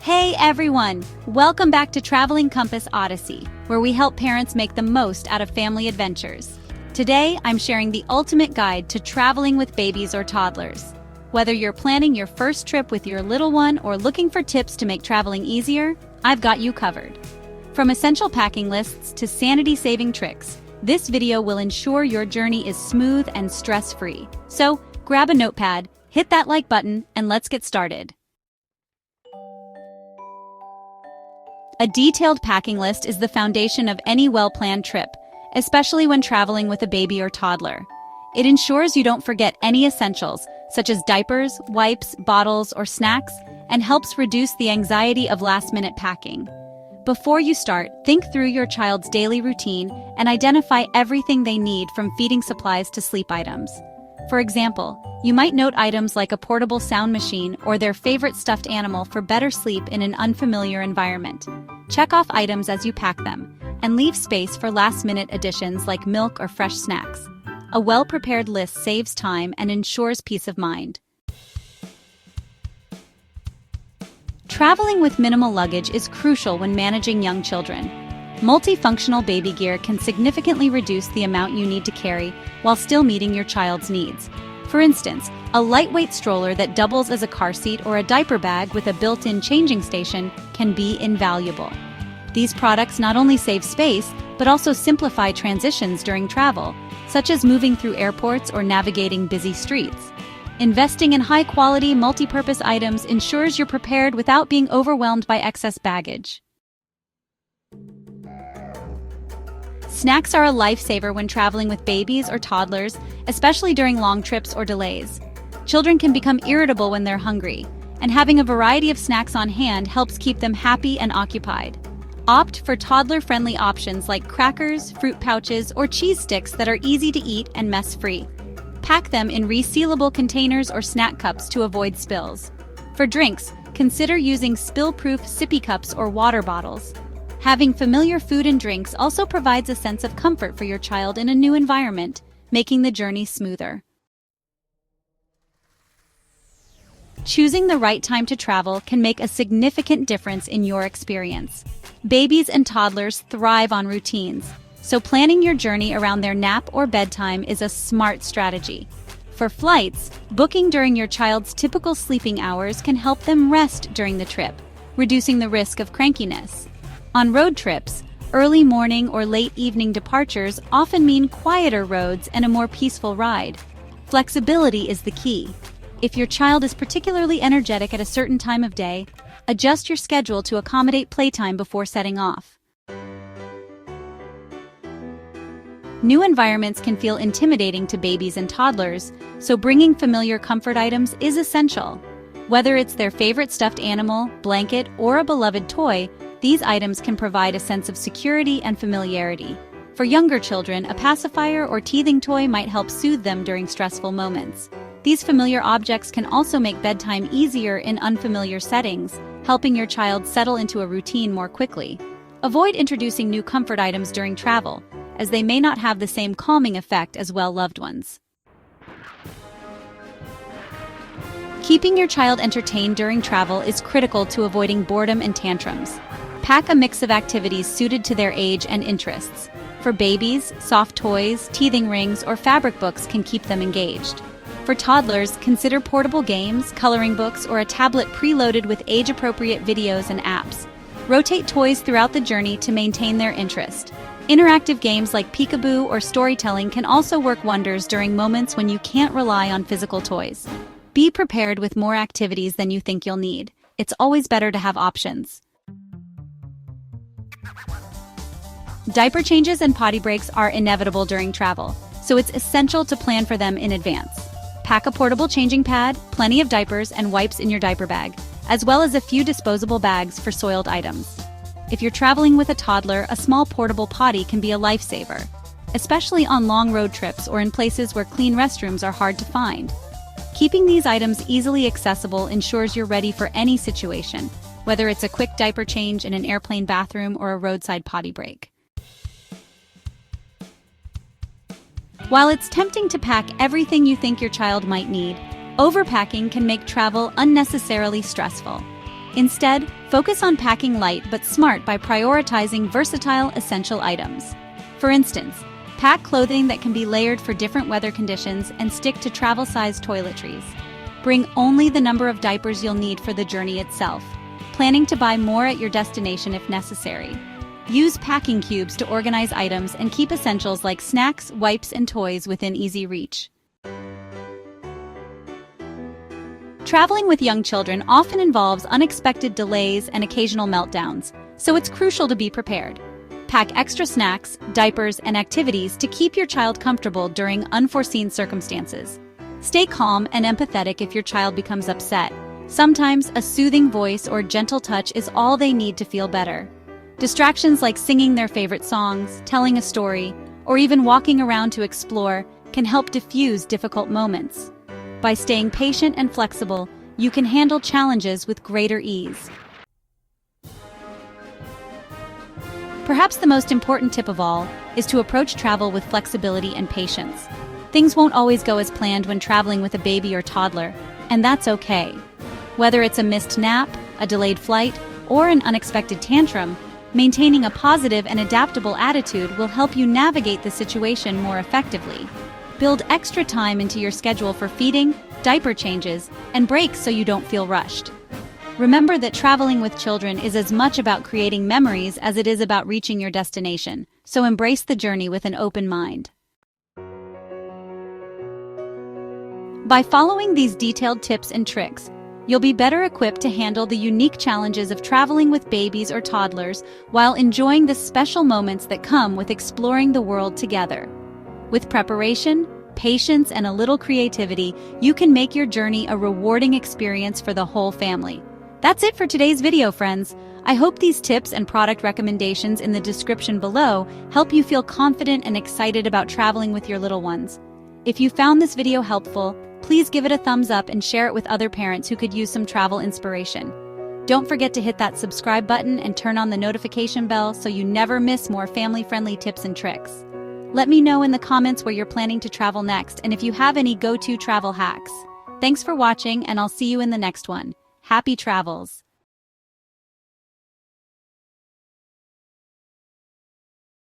Hey everyone! Welcome back to Traveling Compass Odyssey, where we help parents make the most out of family adventures. Today, I'm sharing the ultimate guide to traveling with babies or toddlers. Whether you're planning your first trip with your little one or looking for tips to make traveling easier, I've got you covered. From essential packing lists to sanity-saving tricks, this video will ensure your journey is smooth and stress-free. So, grab a notepad, hit that like button, and let's get started. A detailed packing list is the foundation of any well-planned trip, especially when traveling with a baby or toddler. It ensures you don't forget any essentials, such as diapers, wipes, bottles, or snacks, and helps reduce the anxiety of last-minute packing. Before you start, think through your child's daily routine and identify everything they need from feeding supplies to sleep items. For example, you might note items like a portable sound machine or their favorite stuffed animal for better sleep in an unfamiliar environment. Check off items as you pack them, and leave space for last-minute additions like milk or fresh snacks. A well-prepared list saves time and ensures peace of mind. Traveling with minimal luggage is crucial when managing young children. Multifunctional baby gear can significantly reduce the amount you need to carry while still meeting your child's needs. For instance, a lightweight stroller that doubles as a car seat or a diaper bag with a built-in changing station can be invaluable. These products not only save space, but also simplify transitions during travel, such as moving through airports or navigating busy streets. Investing in high-quality, multi-purpose items ensures you're prepared without being overwhelmed by excess baggage. Snacks are a lifesaver when traveling with babies or toddlers, especially during long trips or delays. Children can become irritable when they're hungry, and having a variety of snacks on hand helps keep them happy and occupied. Opt for toddler-friendly options like crackers, fruit pouches, or cheese sticks that are easy to eat and mess-free. Pack them in resealable containers or snack cups to avoid spills. For drinks, consider using spill-proof sippy cups or water bottles. Having familiar food and drinks also provides a sense of comfort for your child in a new environment, making the journey smoother. Choosing the right time to travel can make a significant difference in your experience. Babies and toddlers thrive on routines, so planning your journey around their nap or bedtime is a smart strategy. For flights, booking during your child's typical sleeping hours can help them rest during the trip, reducing the risk of crankiness. On road trips, early morning or late evening departures often mean quieter roads and a more peaceful ride. Flexibility is the key. If your child is particularly energetic at a certain time of day, adjust your schedule to accommodate playtime before setting off. New environments can feel intimidating to babies and toddlers, so bringing familiar comfort items is essential. Whether it's their favorite stuffed animal, blanket, or a beloved toy, these items can provide a sense of security and familiarity. For younger children, a pacifier or teething toy might help soothe them during stressful moments. These familiar objects can also make bedtime easier in unfamiliar settings, helping your child settle into a routine more quickly. Avoid introducing new comfort items during travel, as they may not have the same calming effect as well-loved ones. Keeping your child entertained during travel is critical to avoiding boredom and tantrums. Pack a mix of activities suited to their age and interests. For babies, soft toys, teething rings, or fabric books can keep them engaged. For toddlers, consider portable games, coloring books, or a tablet preloaded with age-appropriate videos and apps. Rotate toys throughout the journey to maintain their interest. Interactive games like peekaboo or storytelling can also work wonders during moments when you can't rely on physical toys. Be prepared with more activities than you think you'll need. It's always better to have options. Diaper changes and potty breaks are inevitable during travel, so it's essential to plan for them in advance. Pack a portable changing pad, plenty of diapers and wipes in your diaper bag, as well as a few disposable bags for soiled items. If you're traveling with a toddler, a small portable potty can be a lifesaver, especially on long road trips or in places where clean restrooms are hard to find. Keeping these items easily accessible ensures you're ready for any situation, whether it's a quick diaper change in an airplane bathroom or a roadside potty break. While it's tempting to pack everything you think your child might need, overpacking can make travel unnecessarily stressful. Instead, focus on packing light but smart by prioritizing versatile essential items. For instance, pack clothing that can be layered for different weather conditions and stick to travel-sized toiletries. Bring only the number of diapers you'll need for the journey itself, planning to buy more at your destination if necessary. Use packing cubes to organize items and keep essentials like snacks, wipes, and toys within easy reach. Traveling with young children often involves unexpected delays and occasional meltdowns, so it's crucial to be prepared. Pack extra snacks, diapers, and activities to keep your child comfortable during unforeseen circumstances. Stay calm and empathetic if your child becomes upset. Sometimes a soothing voice or gentle touch is all they need to feel better. Distractions like singing their favorite songs, telling a story, or even walking around to explore can help diffuse difficult moments. By staying patient and flexible, you can handle challenges with greater ease. Perhaps the most important tip of all is to approach travel with flexibility and patience. Things won't always go as planned when traveling with a baby or toddler, and that's okay. Whether it's a missed nap, a delayed flight, or an unexpected tantrum, maintaining a positive and adaptable attitude will help you navigate the situation more effectively. Build extra time into your schedule for feeding, diaper changes, and breaks so you don't feel rushed. Remember that traveling with children is as much about creating memories as it is about reaching your destination, so embrace the journey with an open mind. By following these detailed tips and tricks, you'll be better equipped to handle the unique challenges of traveling with babies or toddlers while enjoying the special moments that come with exploring the world together. With preparation, patience, and a little creativity, you can make your journey a rewarding experience for the whole family. That's it for today's video, friends. I hope these tips and product recommendations in the description below help you feel confident and excited about traveling with your little ones. If you found this video helpful, please give it a thumbs up and share it with other parents who could use some travel inspiration. Don't forget to hit that subscribe button and turn on the notification bell so you never miss more family-friendly tips and tricks. Let me know in the comments where you're planning to travel next and if you have any go-to travel hacks. Thanks for watching, and I'll see you in the next one. Happy travels!